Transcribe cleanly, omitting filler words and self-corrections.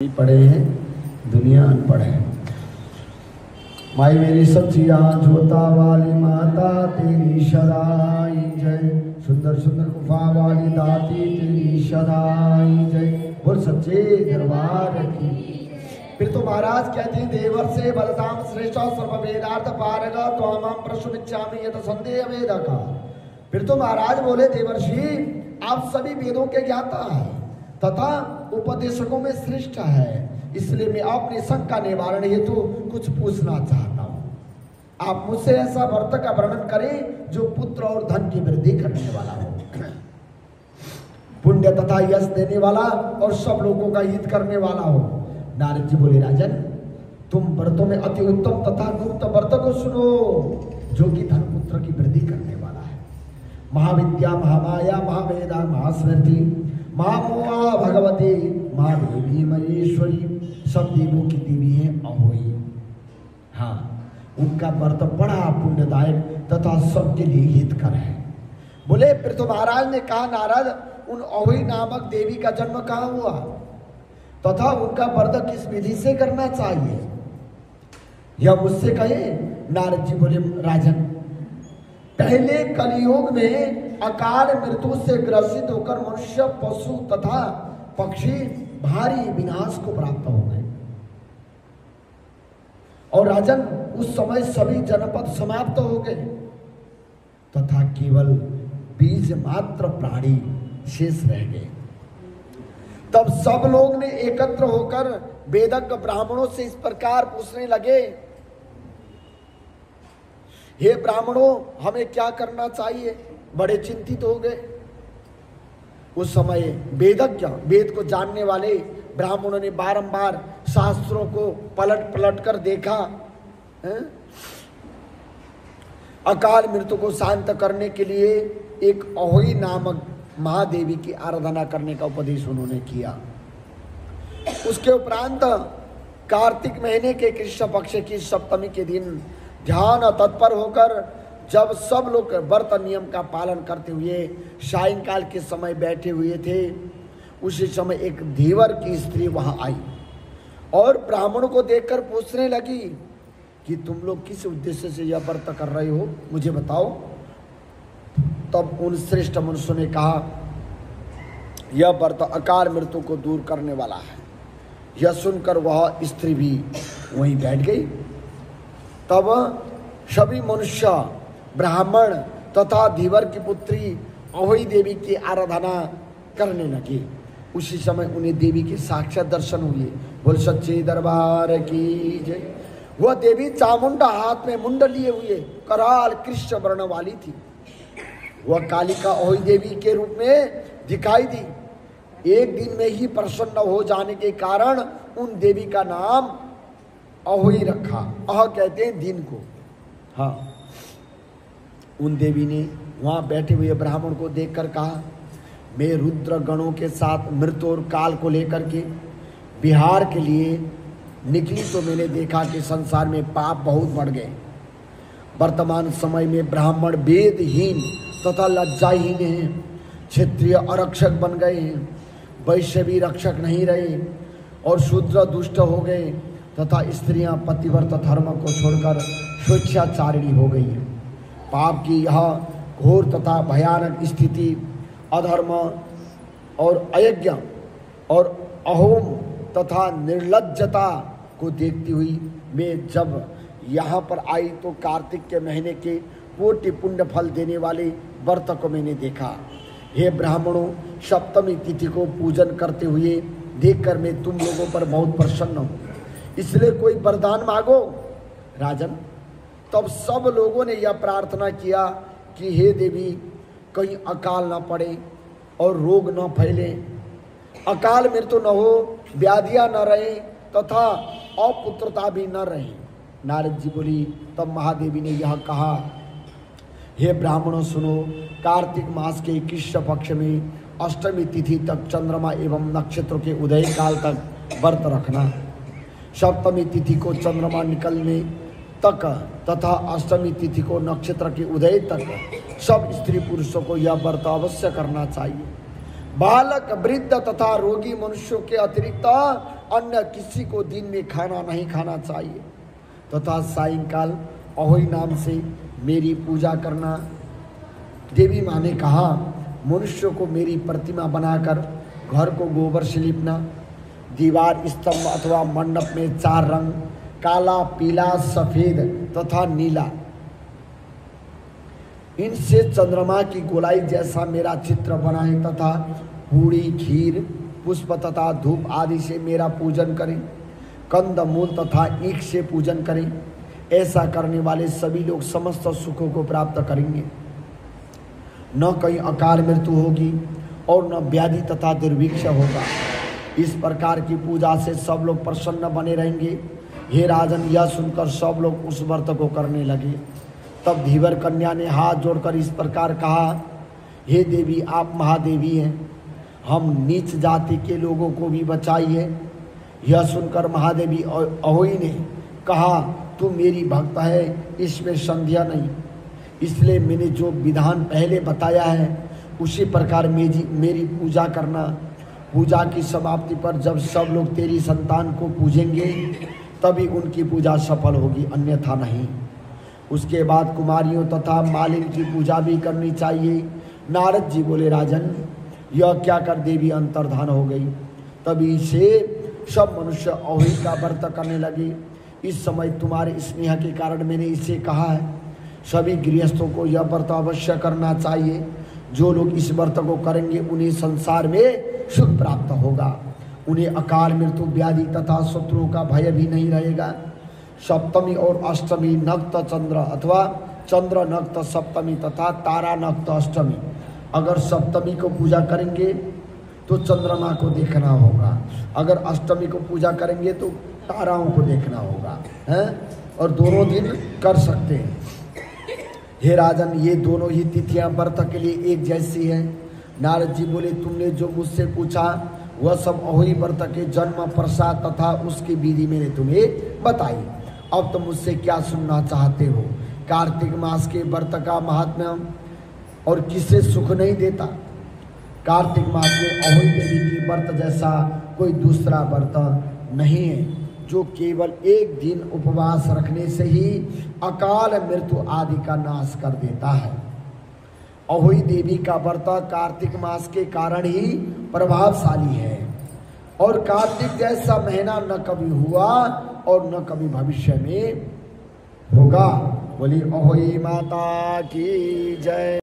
पढ़े हैं, दुनिया अनपढ़ है। माई मेरी सच्चिया जोता वाली माता तेरी सदाई जय। सुंदर सुंदर गुफा वाली दाती तेरी सदाई जय। बोल सच्चे दरबार की। फिर तो महाराज कहते हैं देवर से बलदाम श्रेष्ठ सर्व वेदार्थ पारग त्वामाम प्रश्नमिच्छामि यत संदेह वेद का। फिर तो महाराज बोले देवर्षि आप सभी वेदों के ज्ञाता है तथा उपदेशकों में श्रेष्ठ है, इसलिए मैं अपनी शंका निवारण हेतु कुछ पूछना चाहता हूं। आप मुझसे ऐसा व्रत का वर्णन करें जो पुत्र और धन की वृद्धि करने वाला हो, पुण्य तथा यश देने वाला और सब लोगों का हित करने वाला हो। नारद जी बोले राजन तुम व्रतों में अति उत्तम तथा गुप्त व्रत को सुनो जो कि धन पुत्र की वृद्धि करने वाला है। महाविद्या महामाया महावेदा महास्मृति महामोहा भगवती महादेवी महेश्वरी सब देवों की देवी है अहोई। हाँ, उनका व्रत बड़ा पुण्यदायक तथा सबके लिए हितकर है। बोले फिर तो महाराज ने कहा नारद उन अहोई नामक देवी का जन्म कहाँ हुआ तथा उनका व्रत किस विधि से करना चाहिए, यह मुझसे कहे। नारद जी बोले राजन पहले कलियुग में अकाल मृत्यु से ग्रसित होकर मनुष्य पशु तथा पक्षी भारी विनाश को प्राप्त हो गए और राजन उस समय सभी जनपद समाप्त हो गए तथा केवल बीज मात्र प्राणी शेष रह गए। तब सब लोग ने एकत्र होकर वेदज्ञ ब्राह्मणों से इस प्रकार पूछने लगे, हे ब्राह्मणों हमें क्या करना चाहिए। बड़े चिंतित हो गए। उस समय वेदज्ञ वेद को जानने वाले ब्राह्मणों ने बारंबार शास्त्रों को पलट पलट कर देखा। अकाल मृत्यु को शांत करने के लिए एक अहोई नामक महादेवी की आराधना करने का उपदेश उन्होंने किया। उसके उपरांत कार्तिक महीने के कृष्ण पक्ष की सप्तमी के दिन ध्यान तत्पर होकर जब सब लोग व्रत नियम का पालन करते हुए सायंकाल के समय बैठे हुए थे, उसी समय एक धीवर की स्त्री वहां आई और ब्राह्मणों को देखकर पूछने लगी कि तुम लोग किस उद्देश्य से यह व्रत कर रहे हो, मुझे बताओ। तब उन श्रेष्ठ मनुष्यों ने कहा यह व्रत अकाल मृत्यु को दूर करने वाला है। यह सुनकर वह स्त्री भी वहीं बैठ गई। तब सभी मनुष्य ब्राह्मण तथा धीवर की पुत्री अहोई देवी की आराधना करने लगे। उसी समय उन्हें देवी के साक्षात दर्शन हुए। बोल सच्चे दरबार की जय। वह देवी चामुंडा हाथ में मुंड लिए हुए कराल कृष्ण वर्ण वाली थी। वह कालिका अहोई देवी के रूप में दिखाई दी। एक दिन में ही प्रसन्न हो जाने के कारण उन देवी का नाम अहोई रखा। अह कहते हैं दिन को। हाँ, उन देवी ने वहां बैठे हुए ब्राह्मण को देखकर कहा मैं रुद्र गणों के साथ मृत्यु और काल को लेकर के बिहार के लिए निकली तो मैंने देखा कि संसार में पाप बहुत बढ़ गए। वर्तमान समय में ब्राह्मण वेदहीन तथा लज्जाहीन हैं, क्षत्रिय अरक्षक बन गए हैं, वैश्य भी रक्षक नहीं रहे और शूद्र दुष्ट हो गए तथा स्त्रियां पतिव्रत धर्म को छोड़कर स्वेच्छाचारिणी हो गई है। पाप की यह घोर तथा भयानक स्थिति अधर्म और अयज्ञ और अहोम तथा निर्लज्जता को देखती हुई मैं जब यहाँ पर आई तो कार्तिक के महीने के कोटि पुण्य फल देने वाले व्रत को मैंने देखा। हे ब्राह्मणों सप्तमी तिथि को पूजन करते हुए देखकर मैं तुम लोगों पर बहुत प्रसन्न हूँ, इसलिए कोई वरदान मांगो। राजन तब सब लोगों ने यह प्रार्थना किया कि हे देवी कहीं अकाल न पड़े और रोग न फैले, अकाल मृत्यु न हो, व्याधियां न रहे तथा अपुत्रता भी न रहे। नारद जी बोली तब महादेवी ने यह कहा हे ब्राह्मणों सुनो, कार्तिक मास के कृष्ण पक्ष में अष्टमी तिथि तक चंद्रमा एवं नक्षत्रों के उदय काल तक व्रत रखना। सप्तमी तिथि को चंद्रमा निकलने तक तथा अष्टमी तिथि को नक्षत्र के उदय तक सब स्त्री पुरुषों को यह व्रत अवश्य करना चाहिए। बालक वृद्ध तथा रोगी मनुष्यों के अतिरिक्त अन्य किसी को दिन में खाना नहीं खाना चाहिए तथा सायंकाल अहोई नाम से मेरी पूजा करना। देवी माँ ने कहा, मनुष्य को मेरी प्रतिमा बनाकर घर को गोबर से लिपना, दीवार, स्तंभ अथवा मंडप में 4 रंग काला, पीला, सफेद तथा नीला, इनसे चंद्रमा की गोलाई जैसा मेरा चित्र बनाए तथा पूरी, खीर, पुष्प तथा धूप आदि से मेरा पूजन करें। कंद मूल तथा ईख से पूजन करें। ऐसा करने वाले सभी लोग समस्त सुखों को प्राप्त करेंगे। न कहीं अकाल मृत्यु होगी और न व्याधि तथा दुर्भिक्ष होगा। इस प्रकार की पूजा से सब लोग प्रसन्न बने रहेंगे। हे राजन, यह सुनकर सब लोग उस व्रत को करने लगे। तब धीवर कन्या ने हाथ जोड़कर इस प्रकार कहा, हे देवी, आप महादेवी हैं, हम नीच जाति के लोगों को भी बचाइए। यह सुनकर महादेवी अहोई ने कहा, तू मेरी भक्त है, इसमें संदेह नहीं। इसलिए मैंने जो विधान पहले बताया है उसी प्रकार मेरी पूजा करना। पूजा की समाप्ति पर जब सब लोग तेरी संतान को पूजेंगे तभी उनकी पूजा सफल होगी, अन्यथा नहीं। उसके बाद कुमारियों तथा मालिन की पूजा भी करनी चाहिए। नारद जी बोले, राजन, यह क्या कर देवी अंतर्धान हो गई। तभी से सब मनुष्य अहोई का व्रत करने लगे। इस समय तुम्हारे स्नेह के कारण मैंने इसे कहा है। सभी गृहस्थों को यह व्रत अवश्य करना चाहिए। जो लोग इस व्रत को करेंगे उन्हें संसार में सुख प्राप्त होगा। उन्हें अकाल मृत्यु, व्याधि तथा शत्रुओं का भय भी नहीं रहेगा। सप्तमी और अष्टमी नक्त चंद्र अथवा चंद्र नक्त सप्तमी तथा तारा नक्त अष्टमी, अगर सप्तमी को पूजा करेंगे तो चंद्रमा को देखना होगा, अगर अष्टमी को पूजा करेंगे तो ताराओं को देखना होगा, हैं? और दोनों दिन कर सकते हैं। हे राजन, ये दोनों ही तिथियां व्रत के लिए एक जैसी हैं। नारद जी बोले, तुमने जो मुझसे पूछा वह सब अहोई व्रत के जन्म, प्रसाद तथा उसकी विधि मैंने तुम्हें बताई। अब तुम मुझसे क्या सुनना चाहते हो? कार्तिक मास के व्रत का महात्म्य और किसे सुख नहीं देता। कार्तिक मास में अहोई देवी की व्रत जैसा कोई दूसरा व्रत नहीं है, जो केवल एक दिन उपवास रखने से ही अकाल मृत्यु आदि का नाश कर देता है। अहोई देवी का व्रत कार्तिक मास के कारण ही प्रभावशाली है और कार्तिक जैसा महीना न कभी हुआ और न कभी भविष्य में होगा। बोली अहोई माता की जय।